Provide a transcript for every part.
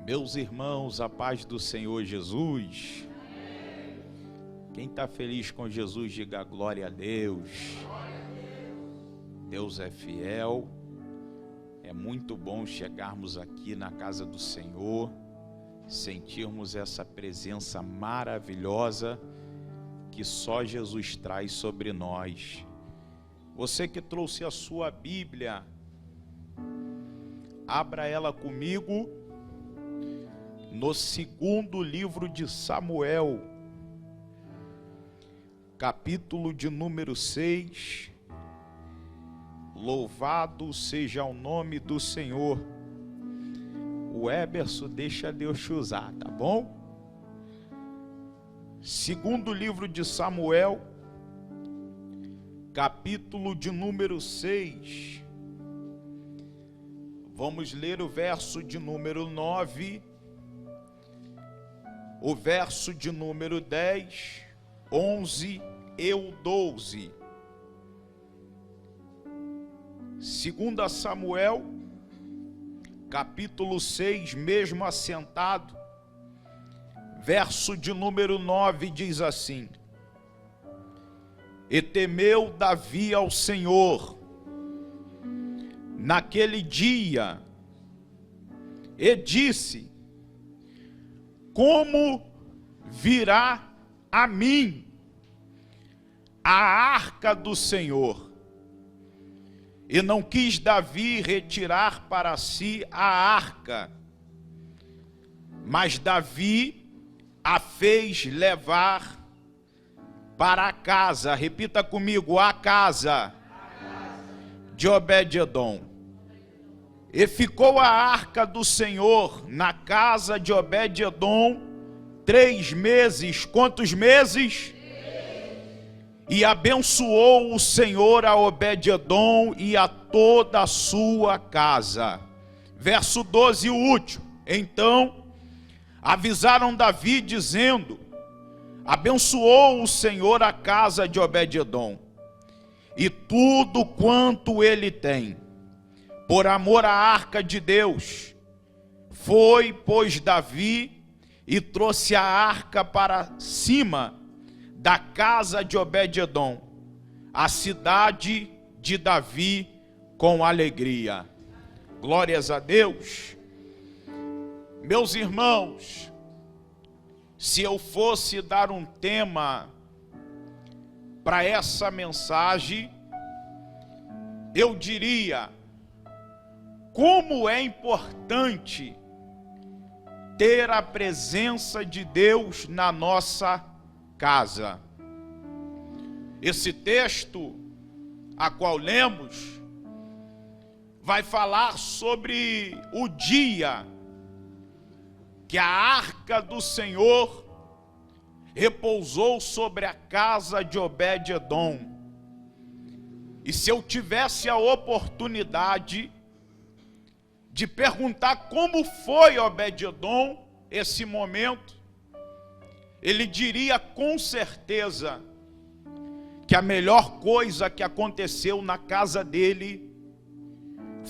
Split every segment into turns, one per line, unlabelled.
Meus irmãos, a paz do Senhor Jesus. Quem está feliz com Jesus, diga glória a Deus. Deus é fiel. É muito bom chegarmos aqui na casa do Senhor, sentirmos essa presença maravilhosa que só Jesus traz sobre nós. Você que trouxe a sua Bíblia, abra ela comigo no segundo livro de Samuel, capítulo de número 6. Louvado seja o nome do Senhor. O Eberson, deixa Deus te usar, tá bom? Segundo livro de Samuel, capítulo de número 6. Vamos ler o verso de número 9, o verso de número 10, 11 e o 12. Segunda Samuel, capítulo 6, mesmo assentado, verso de número 9 diz assim: E temeu Davi ao Senhor naquele dia, e disse: Como virá a mim a arca do Senhor? E não quis Davi retirar para si a arca, mas Davi a fez levar para a casa, repita comigo, a casa de Obed-edom. E ficou a arca do Senhor na casa de Obed-edom 3 meses. Quantos meses? E abençoou o Senhor a Obed-edom e a toda a sua casa. Verso 12, o último. Então avisaram Davi, dizendo: Abençoou o Senhor a casa de Obed-edom e tudo quanto ele tem, por amor à arca de Deus. Foi, pois, Davi e trouxe a arca para cima da casa de Obed-edom, a cidade de Davi, com alegria. Glórias a Deus. Meus irmãos, se eu fosse dar um tema para essa mensagem, eu diria: como é importante ter a presença de Deus na nossa casa. Esse texto a qual lemos vai falar sobre o dia que a arca do Senhor repousou sobre a casa de Obed-edom. E se eu tivesse a oportunidade de perguntar como foi Obed-edom esse momento, ele diria com certeza que a melhor coisa que aconteceu na casa dele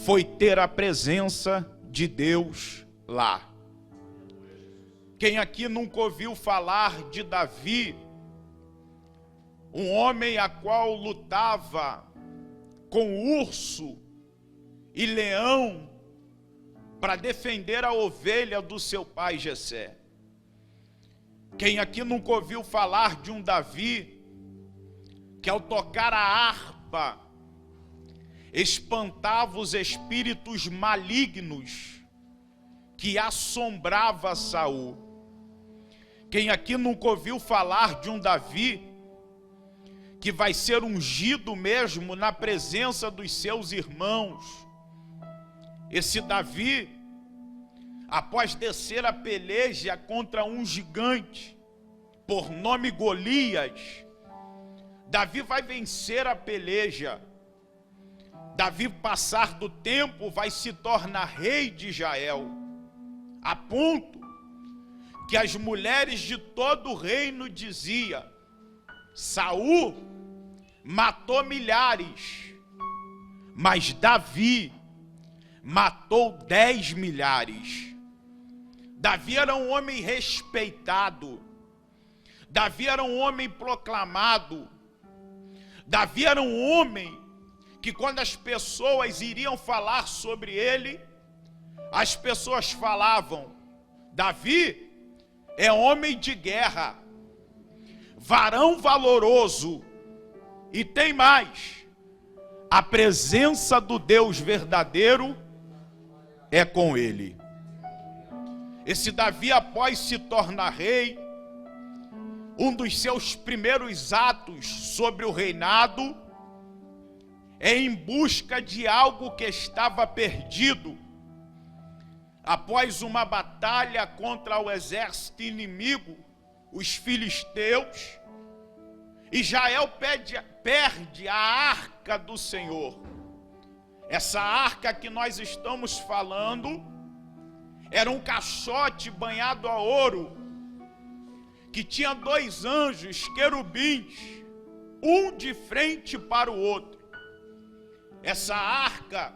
foi ter a presença de Deus lá. Quem aqui nunca ouviu falar de Davi, um homem a qual lutava com urso e leão para defender a ovelha do seu pai Jessé? Quem aqui nunca ouviu falar de um Davi que, ao tocar a harpa, espantava os espíritos malignos que assombrava Saul? Quem aqui nunca ouviu falar de um Davi que vai ser ungido mesmo na presença dos seus irmãos? Esse Davi, após descer a peleja contra um gigante, por nome Golias, Davi vai vencer a peleja. Davi, passar do tempo, vai se tornar rei de Israel, a ponto que as mulheres de todo o reino diziam: Saul matou milhares, mas Davi matou 10 milhares. Davi era um homem respeitado. Davi era um homem proclamado. Davi era um homem que quando as pessoas iriam falar sobre ele, as pessoas falavam: Davi é homem de guerra, varão valoroso, e tem mais, a presença do Deus verdadeiro é com ele. Esse Davi, após se tornar rei, um dos seus primeiros atos sobre o reinado é em busca de algo que estava perdido. Após uma batalha contra o exército inimigo, os filisteus, Israel perde a arca do Senhor. Essa arca que nós estamos falando era um caixote banhado a ouro, que tinha 2 anjos querubins, um de frente para o outro. Essa arca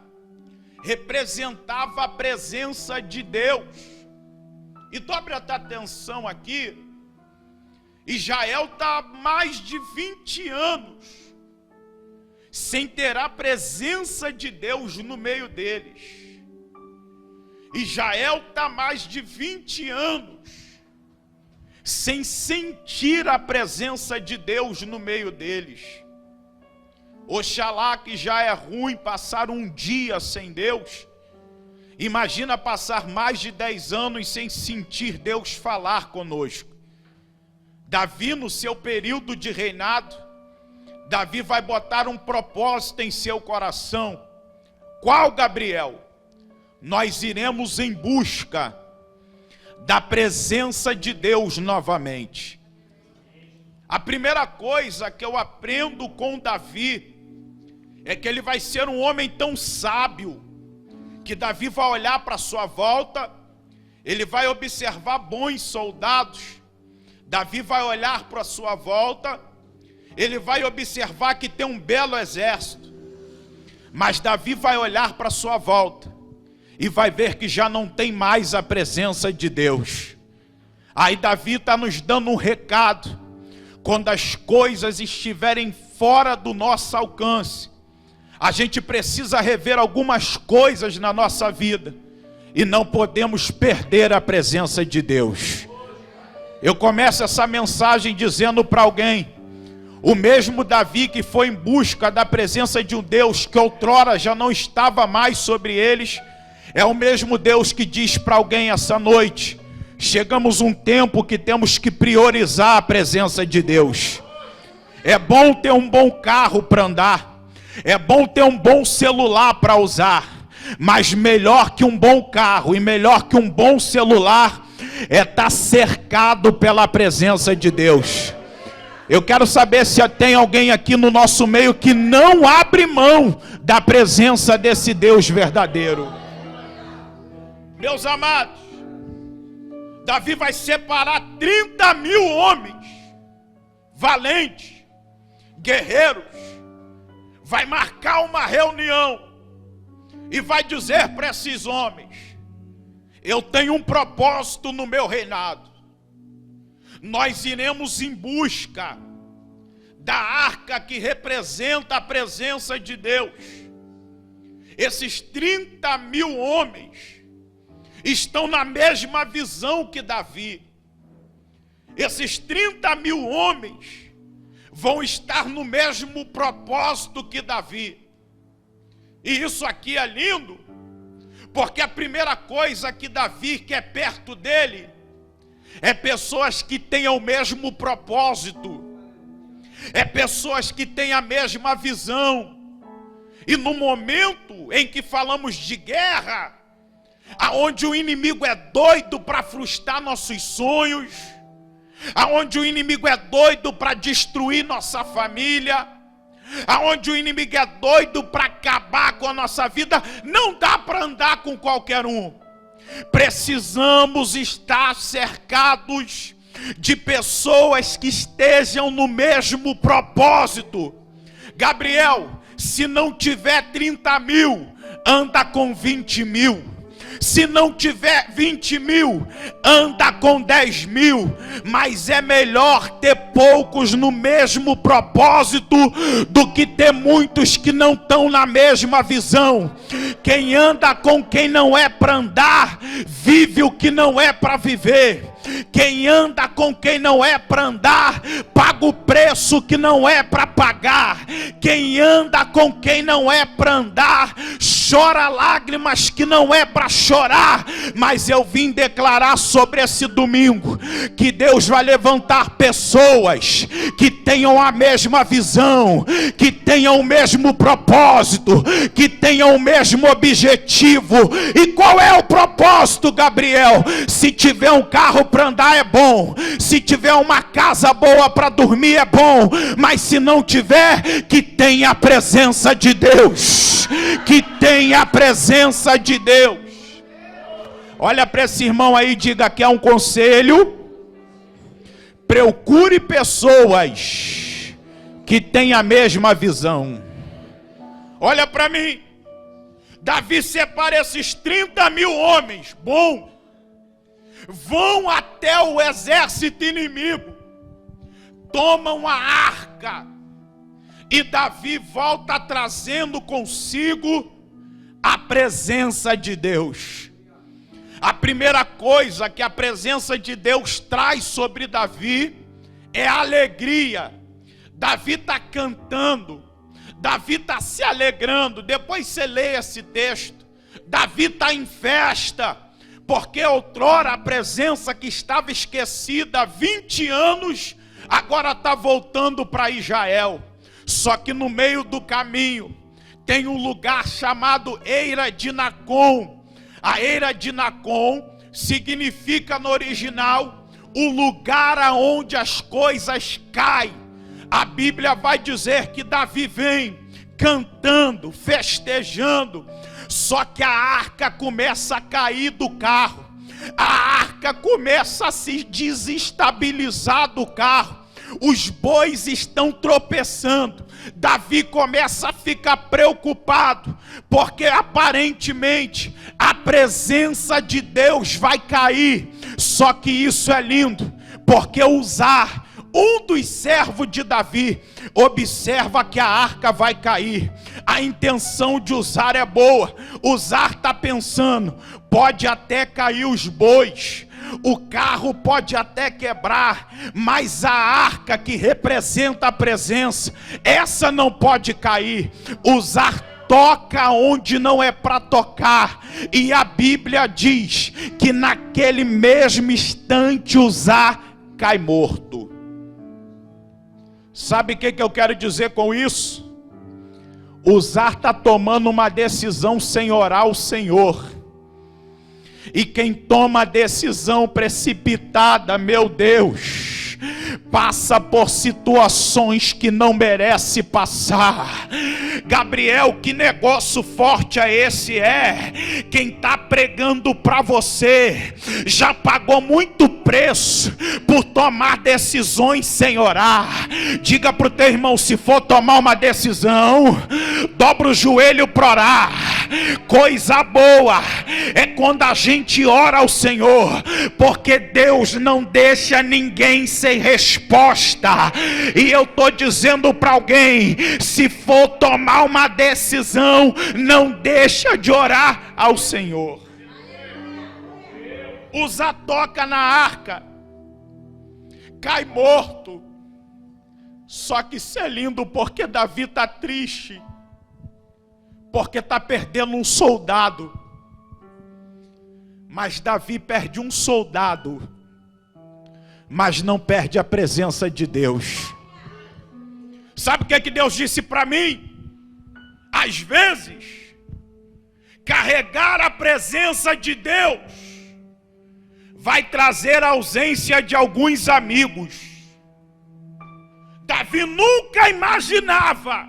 representava a presença de Deus. E dobre a atenção aqui, Israel está há mais de 20 anos sem ter a presença de Deus no meio deles. Israel está há mais de 20 anos sem sentir a presença de Deus no meio deles. Oxalá que já é ruim passar um dia sem Deus. Imagina passar mais de 10 anos sem sentir Deus falar conosco. Davi, no seu período de reinado, Davi vai botar um propósito em seu coração. Qual, Gabriel? Nós iremos em busca da presença de Deus novamente. A primeira coisa que eu aprendo com Davi é que ele vai ser um homem tão sábio que Davi vai olhar para sua volta, ele vai observar bons soldados. Davi vai olhar para sua volta, ele vai observar que tem um belo exército. Mas Davi vai olhar para sua volta e vai ver que já não tem mais a presença de Deus. Aí Davi está nos dando um recado: quando as coisas estiverem fora do nosso alcance, a gente precisa rever algumas coisas na nossa vida, e não podemos perder a presença de Deus. Eu começo essa mensagem dizendo para alguém: o mesmo Davi que foi em busca da presença de um Deus que outrora já não estava mais sobre eles, é o mesmo Deus que diz para alguém essa noite: chegamos um tempo que temos que priorizar a presença de Deus. É bom ter um bom carro para andar, é bom ter um bom celular para usar, mas melhor que um bom carro e melhor que um bom celular é estar cercado pela presença de Deus. Eu quero saber se tem alguém aqui no nosso meio que não abre mão da presença desse Deus verdadeiro. Meus amados, Davi vai separar 30.000 homens valentes, guerreiros, vai marcar uma reunião e vai dizer para esses homens: eu tenho um propósito no meu reinado. Nós iremos em busca da arca que representa a presença de Deus. Esses 30.000 homens estão na mesma visão que Davi. Esses 30.000 homens vão estar no mesmo propósito que Davi. E isso aqui é lindo, porque a primeira coisa que Davi quer perto dele é pessoas que tenham o mesmo propósito, é pessoas que têm a mesma visão. E no momento em que falamos de guerra, aonde o inimigo é doido para frustrar nossos sonhos, aonde o inimigo é doido para destruir nossa família, aonde o inimigo é doido para acabar com a nossa vida, não dá para andar com qualquer um. Precisamos estar cercados de pessoas que estejam no mesmo propósito. Gabriel, se não tiver 30.000, anda com 20.000. Se não tiver 20 mil, anda com 10 mil, mas é melhor ter poucos no mesmo propósito do que ter muitos que não estão na mesma visão. Quem anda com quem não é para andar, vive o que não é para viver. Quem anda com quem não é para andar, paga o preço que não é para pagar. Quem anda com quem não é para andar, chora lágrimas que não é para chorar. Mas eu vim declarar sobre esse domingo que Deus vai levantar pessoas que tenham a mesma visão, que tenham o mesmo propósito, que tenham o mesmo objetivo. E qual é o propósito, Gabriel? Se tiver um carro para andar é bom, se tiver uma casa boa para dormir é bom, mas se não tiver, que tenha a presença de Deus, que tenha a presença de Deus. Olha para esse irmão aí e diga que é um conselho: procure pessoas que tenham a mesma visão. Olha para mim, Davi separa esses 30 mil homens, bom, vão até o exército inimigo, tomam a arca, e Davi volta trazendo consigo a presença de Deus. A primeira coisa que a presença de Deus traz sobre Davi é alegria. Davi está cantando, Davi está se alegrando. Depois você lê esse texto, Davi está em festa, porque outrora a presença que estava esquecida há 20 anos, agora está voltando para Israel. Só que no meio do caminho tem um lugar chamado Eira de Nacon. A Eira de Nacon significa no original o lugar aonde as coisas caem. A Bíblia vai dizer que Davi vem cantando, festejando. Só que a arca começa a cair do carro, a arca começa a se desestabilizar do carro, os bois estão tropeçando. Davi começa a ficar preocupado, porque aparentemente a presença de Deus vai cair. Só que isso é lindo, porque Uzá, um dos servos de Davi, observa que a arca vai cair. A intenção de Uzá é boa. Uzá está pensando, pode até cair os bois, o carro pode até quebrar, mas a arca que representa a presença, essa não pode cair. Uzá toca onde não é para tocar, e a Bíblia diz que naquele mesmo instante Uzá cai morto. Sabe o que eu quero dizer com isso? Uzá está tomando uma decisão sem orar ao Senhor. E quem toma decisão precipitada, meu Deus, passa por situações que não merece passar. Gabriel, que negócio forte é esse? Quem está pregando para você já pagou muito preço por tomar decisões sem orar. Diga para o teu irmão, se for tomar uma decisão, dobra o joelho para orar. Coisa boa é quando a gente ora ao Senhor, porque Deus não deixa ninguém sem resposta. E eu estou dizendo para alguém, se for tomar uma decisão, não deixa de orar ao Senhor. Uzá toca na arca, cai morto. Só que isso é lindo, porque Davi está triste, porque está perdendo um soldado. Mas Davi perde um soldado, mas não perde a presença de Deus. Sabe o que Deus disse para mim? Às vezes, carregar a presença de Deus vai trazer a ausência de alguns amigos. Davi nunca imaginava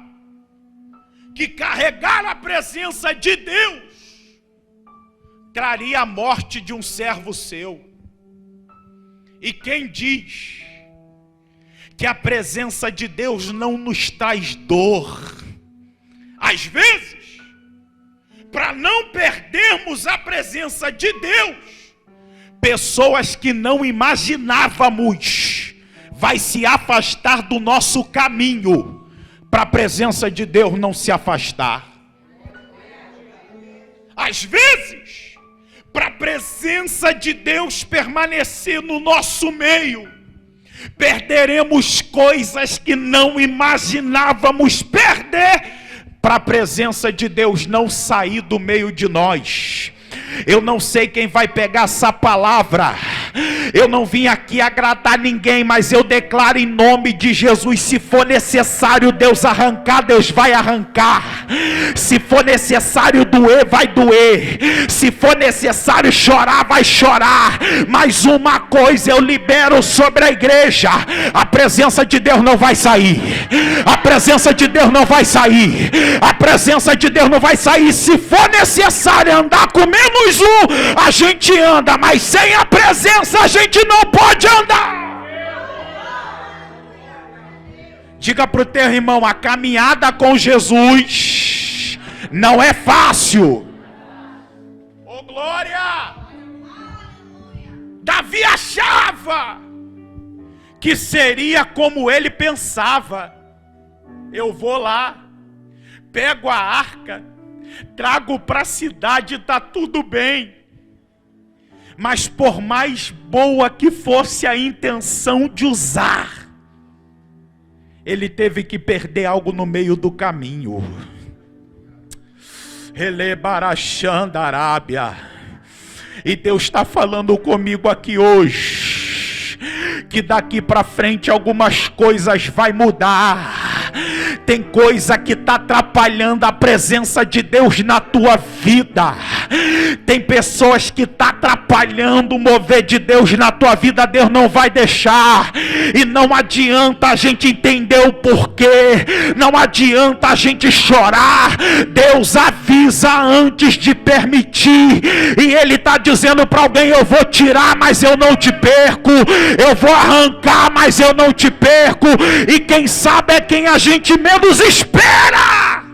que carregar a presença de Deus traria a morte de um servo seu. E quem diz que a presença de Deus não nos traz dor? Às vezes, para não perdermos a presença de Deus, pessoas que não imaginávamos vai se afastar do nosso caminho, para a presença de Deus não se afastar. Às vezes, para a presença de Deus permanecer no nosso meio, perderemos coisas que não imaginávamos perder, para a presença de Deus não sair do meio de nós. Eu não sei quem vai pegar essa palavra. Eu não vim aqui agradar ninguém, mas eu declaro em nome de Jesus: se for necessário Deus arrancar, Deus vai arrancar. Se for necessário doer, vai doer. Se for necessário chorar, vai chorar. Mas uma coisa eu libero sobre a igreja: a presença de Deus não vai sair. A presença de Deus não vai sair. A presença de Deus não vai sair. Se for necessário andar com menos um, a gente anda, mas sem a presença a gente não pode andar. Diga para o teu irmão: a caminhada com Jesus não é fácil. Ô glória! Davi achava que seria como ele pensava. Eu vou lá, pego a arca, trago para a cidade, está tudo bem. Mas por mais boa que fosse a intenção de usar, ele teve que perder algo no meio do caminho. Elebarachandarábia. E Deus está falando comigo aqui hoje, que daqui para frente algumas coisas vai mudar. Tem coisa que está atrapalhando a presença de Deus na tua vida. Tem pessoas que estão atrapalhando o mover de Deus na tua vida. Deus não vai deixar. E não adianta a gente entender o porquê. Não adianta a gente chorar. Deus avisa antes de permitir. E Ele está dizendo para alguém: eu vou tirar, mas eu não te perco. Eu vou arrancar, mas eu não te perco. E quem sabe é quem a gente menos espera.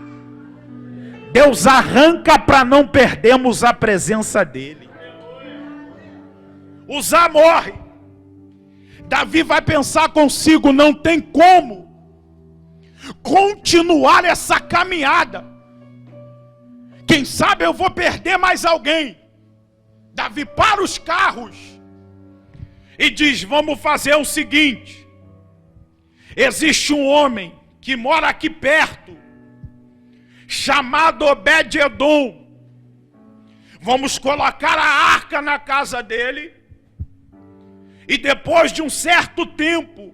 Deus arranca para não perdermos a presença dele. Uzá morre. Davi vai pensar consigo: não tem como continuar essa caminhada. Quem sabe eu vou perder mais alguém. Davi para os carros e diz: vamos fazer o seguinte. Existe um homem que mora aqui perto, chamado Obed-edom. Vamos colocar a arca na casa dele, e depois de um certo tempo,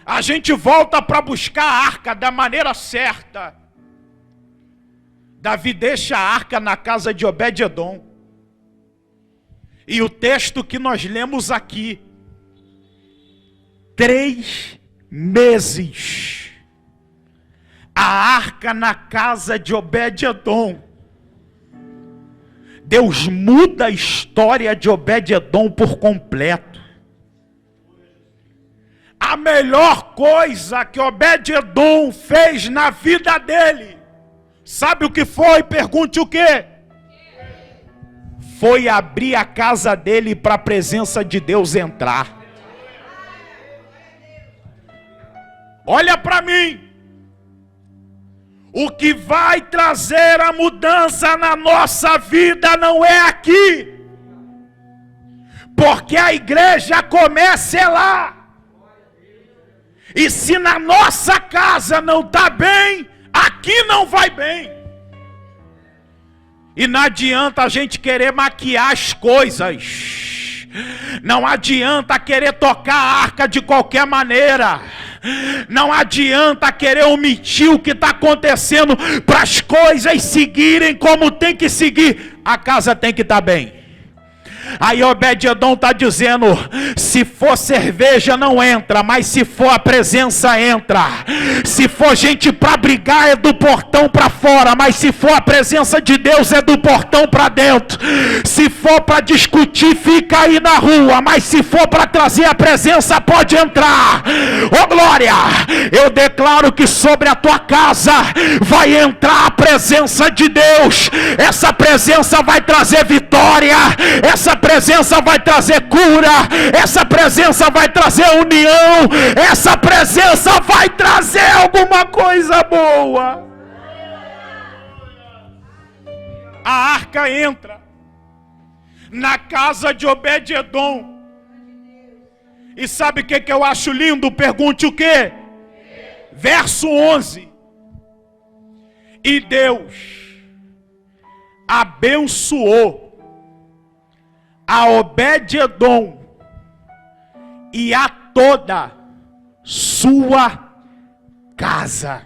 a gente volta para buscar a arca da maneira certa. Davi deixa a arca na casa de Obed-edom. E o texto que nós lemos aqui: 3 meses a arca na casa de Obed-edom. Deus muda a história de Obed-edom por completo. A melhor coisa que Obed-edom fez na vida dele, sabe o que foi? Pergunte o quê? Foi abrir a casa dele para a presença de Deus entrar. Olha para mim. O que vai trazer a mudança na nossa vida não é aqui, porque a igreja começa lá. E se na nossa casa não está bem, aqui não vai bem. E não adianta a gente querer maquiar as coisas. Não adianta querer tocar a arca de qualquer maneira. Não adianta querer omitir o que está acontecendo para as coisas seguirem como tem que seguir. A casa tem que estar bem. Aí Obed-Edom está dizendo: se for cerveja não entra, mas se for a presença entra. Se for gente para brigar é do portão para fora, mas se for a presença de Deus é do portão para dentro. Se for para discutir fica aí na rua, mas se for para trazer a presença pode entrar. Ô glória, eu declaro que sobre a tua casa vai entrar a presença de Deus. Essa presença vai trazer vitória, essa presença vai trazer cura, essa presença vai trazer união, essa presença vai trazer alguma coisa boa. A arca entra na casa de Obed-Edom. E sabe o que eu acho lindo? Pergunte o quê? Verso 11. E Deus abençoou a Obed-Edom e a toda sua casa.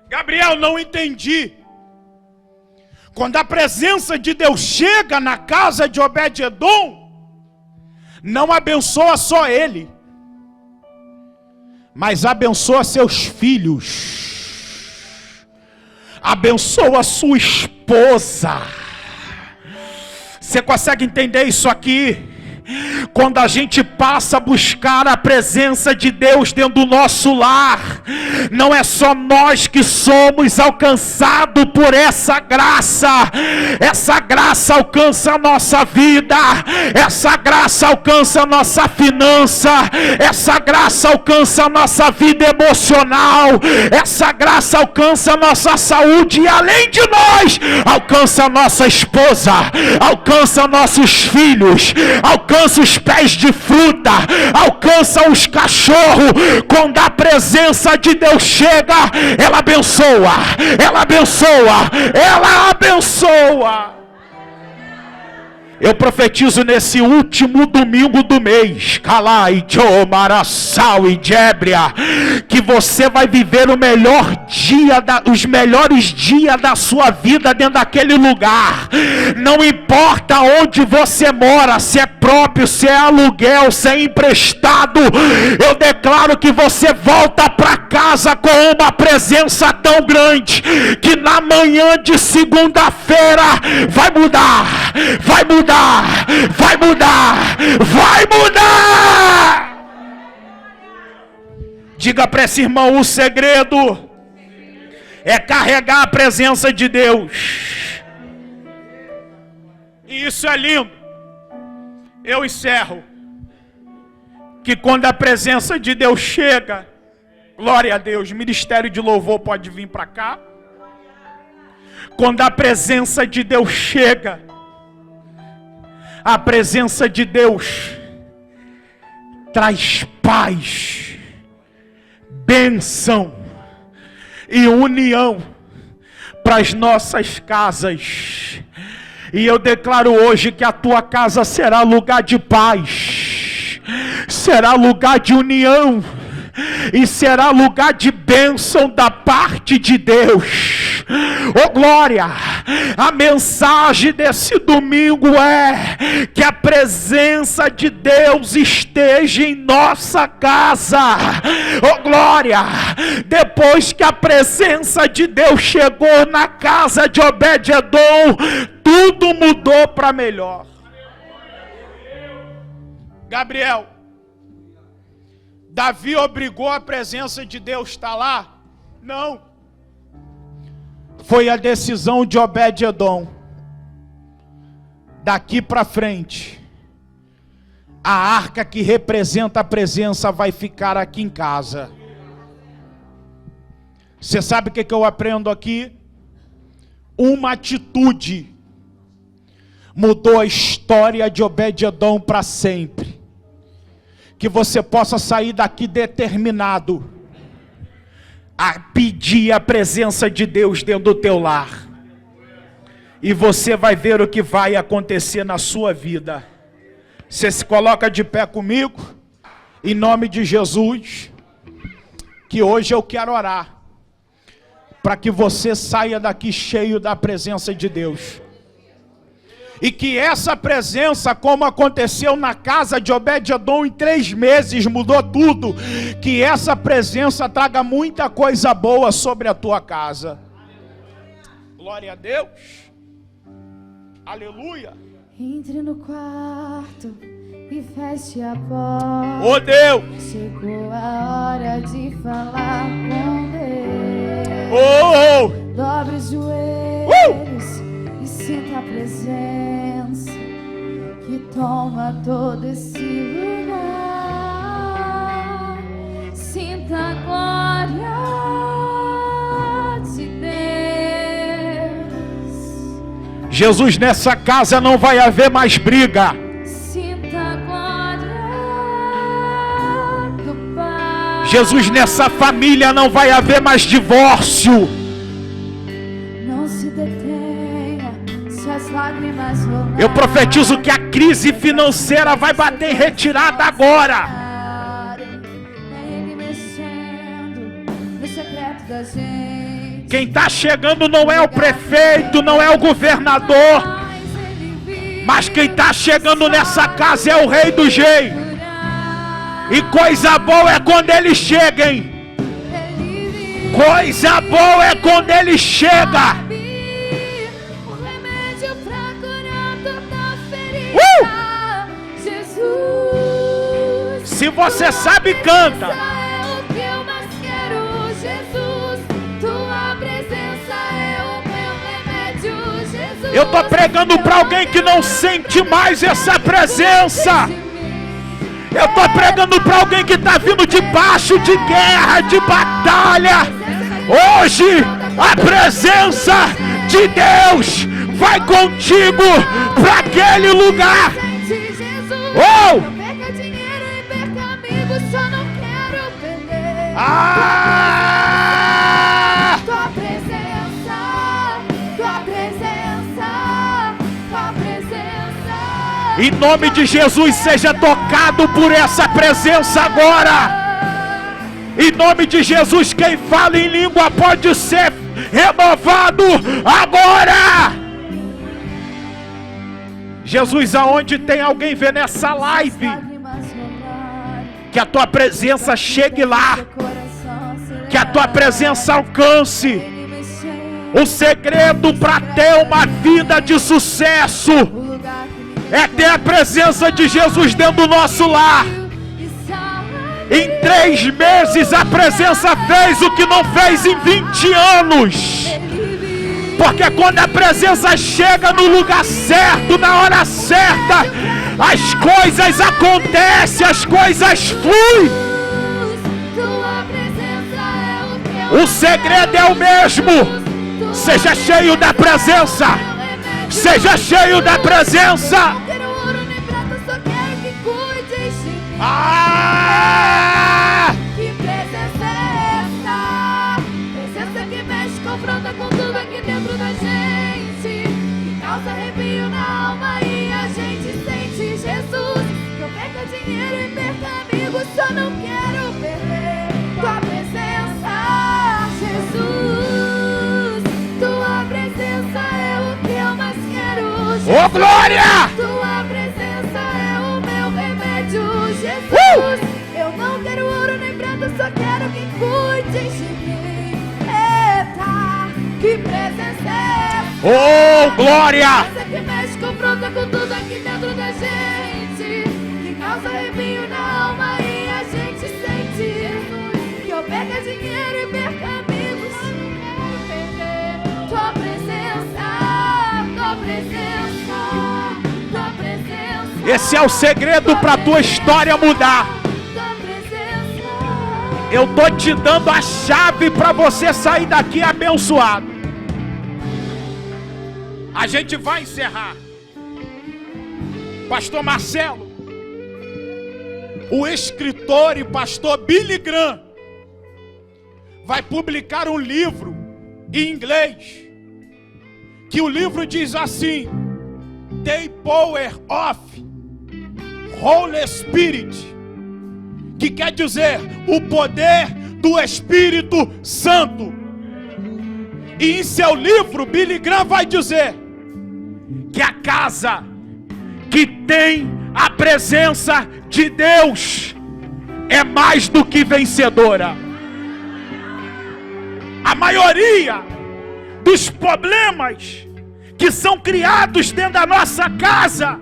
Gabriel, não entendi. Quando a presença de Deus chega na casa de Obed-Edom, não abençoa só ele, mas abençoa seus filhos, abençoa sua esposa. Você consegue entender isso aqui? Quando a gente passa a buscar a presença de Deus dentro do nosso lar, não é só nós que somos alcançados por essa graça. Essa graça alcança a nossa vida, essa graça alcança a nossa finança, essa graça alcança a nossa vida emocional, essa graça alcança a nossa saúde e além de nós, alcança a nossa esposa, alcança nossos filhos, alcança os pés de fruta, alcança os cachorros. Quando a presença de Deus chega, ela abençoa, ela abençoa, ela abençoa. Eu profetizo nesse último domingo do mês, que você vai viver o melhor dia, os melhores dias da sua vida dentro daquele lugar. Não importa onde você mora, se é próprio, se é aluguel, se é emprestado, eu declaro que você volta para casa com uma presença tão grande, que na manhã de segunda-feira vai mudar, vai mudar, vai mudar, vai mudar. Diga para esse irmão: o segredo é carregar a presença de Deus. E isso é lindo. Eu encerro que quando a presença de Deus chega, glória a Deus, ministério de louvor pode vir para cá. Quando a presença de Deus chega, a presença de Deus traz paz, bênção e união para as nossas casas. E eu declaro hoje que a tua casa será lugar de paz, será lugar de união e será lugar de bênção da parte de Deus. Oh glória! A mensagem desse domingo é que a presença de Deus esteja em nossa casa. Oh glória! Depois que a presença de Deus chegou na casa de Obed-Edom, tudo mudou para melhor. Gabriel, Davi obrigou a presença de Deus a estar lá? Não. Foi a decisão de Obed-Edom. Daqui para frente, a arca que representa a presença vai ficar aqui em casa. Você sabe o que eu aprendo aqui? Uma atitude mudou a história de Obed-Edom para sempre. Que você possa sair daqui determinado a pedir a presença de Deus dentro do teu lar. E você vai ver o que vai acontecer na sua vida. Você se coloca de pé comigo, em nome de Jesus, que hoje eu quero orar, para que você saia daqui cheio da presença de Deus. E que essa presença, como aconteceu na casa de Obed-Edom, em 3 meses mudou tudo. Que essa presença traga muita coisa boa sobre a tua casa. Glória a Deus. Aleluia.
Entre no quarto e feche a porta.
Oh Deus.
Chegou a hora de falar com Deus.
Oh.
Dobre os joelhos e sinta a presença que toma todo esse lugar. Sinta a glória de Deus.
Jesus, nessa casa não vai haver mais briga.
Sinta a glória do Pai.
Jesus, nessa família não vai haver mais divórcio.
Não se detenha se as lágrimas rolarem.
Eu profetizo que a crise financeira vai bater em retirada agora.
É Ele mexendo no secreto da gente.
Quem está chegando não é o prefeito, não é o governador, mas quem está chegando nessa casa é o Rei do Rei. E coisa boa é quando ele chega, hein? Coisa boa é quando ele chega.
O remédio pra curar toda ferida. Jesus.
Se você sabe, canta.
É o que eu mais quero, Jesus. Tua presença é o meu remédio, Jesus.
Eu tô pregando para alguém que não sente mais essa presença. Eu tô pregando para alguém que está vindo debaixo de guerra, de batalha. Hoje a presença de Deus vai contigo para aquele lugar. Oh!
Perca dinheiro e perca amigos, só não quero perder.
Ah!
Tua presença, tua presença, tua presença.
Em nome de Jesus, seja tocado por essa presença agora. Em nome de Jesus, quem fala em língua pode ser renovado agora. Jesus, aonde tem alguém vendo essa live, que a tua presença chegue lá, que a tua presença alcance. O segredo para ter uma vida de sucesso é ter a presença de Jesus dentro do nosso lar. Em 3 meses a presença fez o que não fez em 20 anos. Porque quando a presença chega no lugar certo, na hora certa, as coisas acontecem, as coisas fluem. O segredo é o mesmo. Seja cheio da presença. Seja cheio da presença. Ah!
Que presença é essa? Presença que mexe, confronta com tudo aqui dentro da gente, que causa arrepio na alma e a gente sente. Jesus, que eu perca dinheiro e perca amigos, só não quero perder tua presença. Jesus, tua presença é o que eu mais quero. Jesus,
Ô, glória!
tua presença é o meu remédio, Jesus. Eu não quero ouro nem prata, só quero que cuide de mim. Eita, que presença é essa?
Oh, glória!
Presença que mexe, confronta com tudo aqui dentro da gente, que causa arrepio na alma e a gente sente. Que eu perca dinheiro e perca amigos, não quero perder tua presença, tua presença, tua presença.
Esse é o segredo para tua história mudar. Eu tô te dando a chave para você sair daqui abençoado. A gente vai encerrar. Pastor Marcelo, o escritor e pastor Billy Graham vai publicar um livro em inglês, que o livro diz assim: The Power of Holy Spirit, que quer dizer o poder do Espírito Santo. E em seu livro, Billy Graham vai dizer que a casa que tem a presença de Deus é mais do que vencedora. A maioria dos problemas que são criados dentro da nossa casa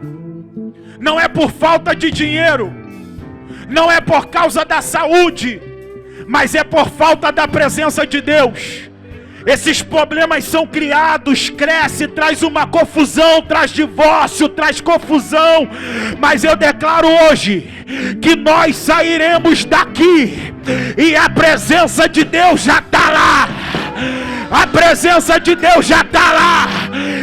não é por falta de dinheiro, não é por causa da saúde, mas é por falta da presença de Deus. Esses problemas são criados, cresce, traz uma confusão, traz divórcio, traz confusão. Mas eu declaro hoje que nós sairemos daqui e a presença de Deus já está lá. A presença de Deus já está lá.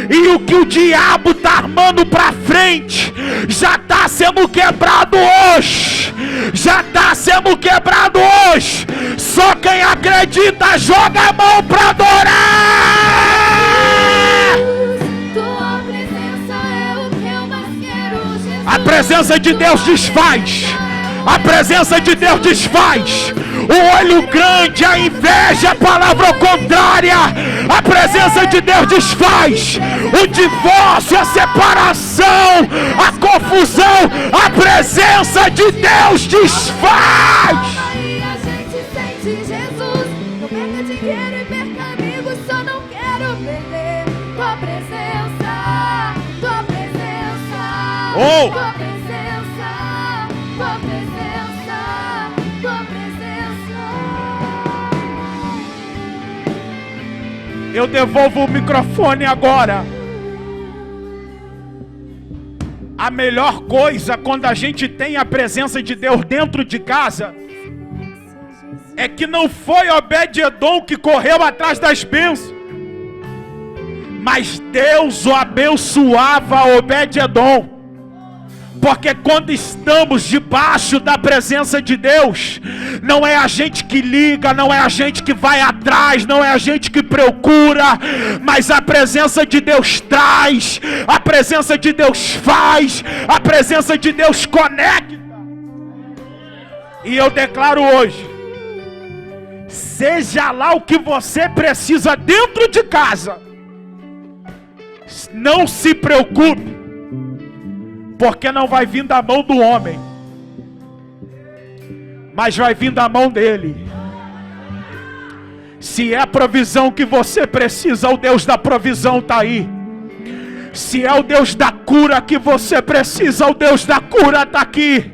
E o que o diabo está armando para frente já está sendo quebrado hoje. Já está sendo quebrado hoje. Só quem acredita joga a mão para adorar.
Tua presença é o que eu mais quero, Jesus.
A presença de Deus desfaz. A presença de Deus desfaz. O olho grande, a inveja, a palavra contrária. A presença de Deus desfaz. O divórcio, a separação, a confusão. A presença de Deus desfaz.
E a gente sente Jesus. Não perca dinheiro e perca amigos, só não quero perder tua presença. Tua presença.
Oh!
Tua presença. Tua presença. Tua presença.
Eu devolvo o microfone agora. A melhor coisa quando a gente tem a presença de Deus dentro de casa é que não foi Obed-Edom que correu atrás das bênçãos, mas Deus o abençoava Obed-Edom. Porque quando estamos debaixo da presença de Deus, não é a gente que liga, não é a gente que vai atrás, não é a gente que procura, mas a presença de Deus traz, a presença de Deus faz, a presença de Deus conecta. E eu declaro hoje, seja lá o que você precisa dentro de casa, não se preocupe, porque não vai vir da mão do homem, mas vai vir da mão dele. Se é a provisão que você precisa, o Deus da provisão está aí. Se é o Deus da cura que você precisa, o Deus da cura está aqui.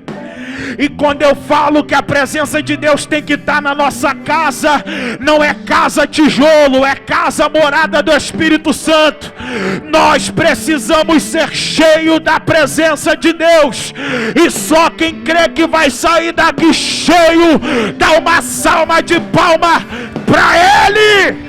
E quando eu falo que a presença de Deus tem que estar na nossa casa, não é casa tijolo, é casa morada do Espírito Santo. Nós precisamos ser cheios da presença de Deus. E só quem crê que vai sair daqui cheio, dá uma salva de palma para Ele.